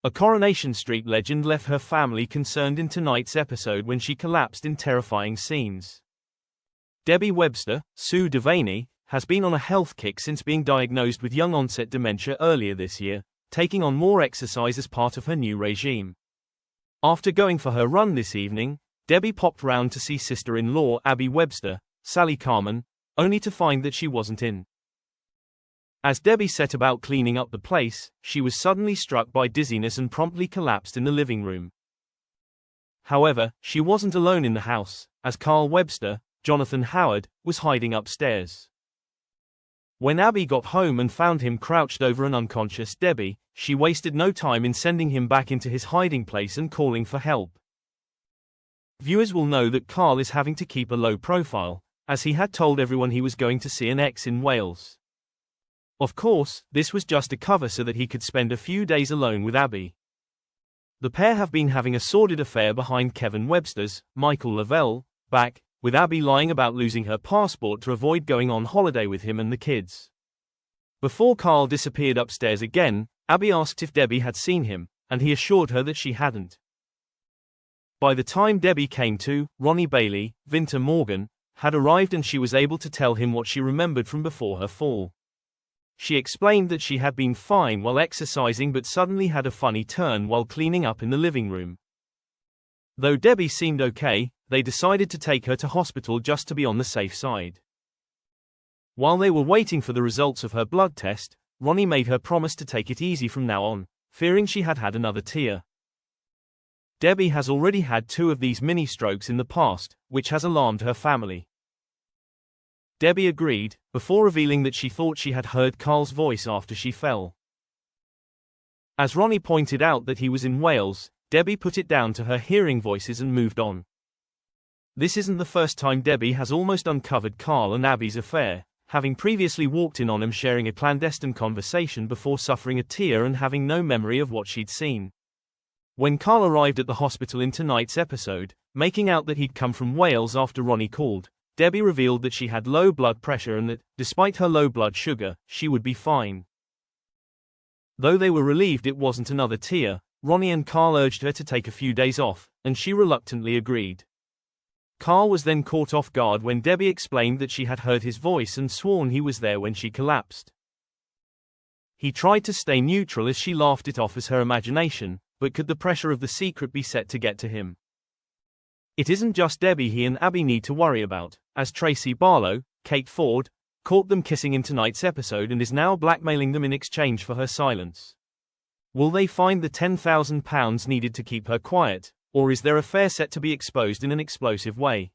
A Coronation Street legend left her family concerned in tonight's episode when she collapsed in terrifying scenes. Debbie Webster, Sue Devaney, has been on a health kick since being diagnosed with young-onset dementia earlier this year, taking on more exercise as part of her new regime. After going for her run this evening, Debbie popped round to see sister-in-law Abby Webster, Sally Carmen, only to find that she wasn't in. As Debbie set about cleaning up the place, she was suddenly struck by dizziness and promptly collapsed in the living room. However, she wasn't alone in the house, as Carl Webster, Jonathan Howard, was hiding upstairs. When Abby got home and found him crouched over an unconscious Debbie, she wasted no time in sending him back into his hiding place and calling for help. Viewers will know that Carl is having to keep a low profile, as he had told everyone he was going to see an ex in Wales. Of course, this was just a cover so that he could spend a few days alone with Abby. The pair have been having a sordid affair behind Kevin Webster's, Michael Lavelle, back, with Abby lying about losing her passport to avoid going on holiday with him and the kids. Before Carl disappeared upstairs again, Abby asked if Debbie had seen him, and he assured her that she hadn't. By the time Debbie came to, Ronnie Bailey, Vinter Morgan, had arrived and she was able to tell him what she remembered from before her fall. She explained that she had been fine while exercising but suddenly had a funny turn while cleaning up in the living room. Though Debbie seemed okay, they decided to take her to hospital just to be on the safe side. While they were waiting for the results of her blood test, Ronnie made her promise to take it easy from now on, fearing she had had another tear. Debbie has already had 2 of these mini-strokes in the past, which has alarmed her family. Debbie agreed, before revealing that she thought she had heard Carl's voice after she fell. As Ronnie pointed out that he was in Wales, Debbie put it down to her hearing voices and moved on. This isn't the first time Debbie has almost uncovered Carl and Abby's affair, having previously walked in on them sharing a clandestine conversation before suffering a tear and having no memory of what she'd seen. When Carl arrived at the hospital in tonight's episode, making out that he'd come from Wales after Ronnie called, Debbie revealed that she had low blood pressure and that, despite her low blood sugar, she would be fine. Though they were relieved it wasn't another tear, Ronnie and Carl urged her to take a few days off, and she reluctantly agreed. Carl was then caught off guard when Debbie explained that she had heard his voice and sworn he was there when she collapsed. He tried to stay neutral as she laughed it off as her imagination, but could the pressure of the secret be set to get to him? It isn't just Debbie he and Abby need to worry about, as Tracy Barlow, Kate Ford, caught them kissing in tonight's episode and is now blackmailing them in exchange for her silence. Will they find the £10,000 needed to keep her quiet, or is their affair set to be exposed in an explosive way?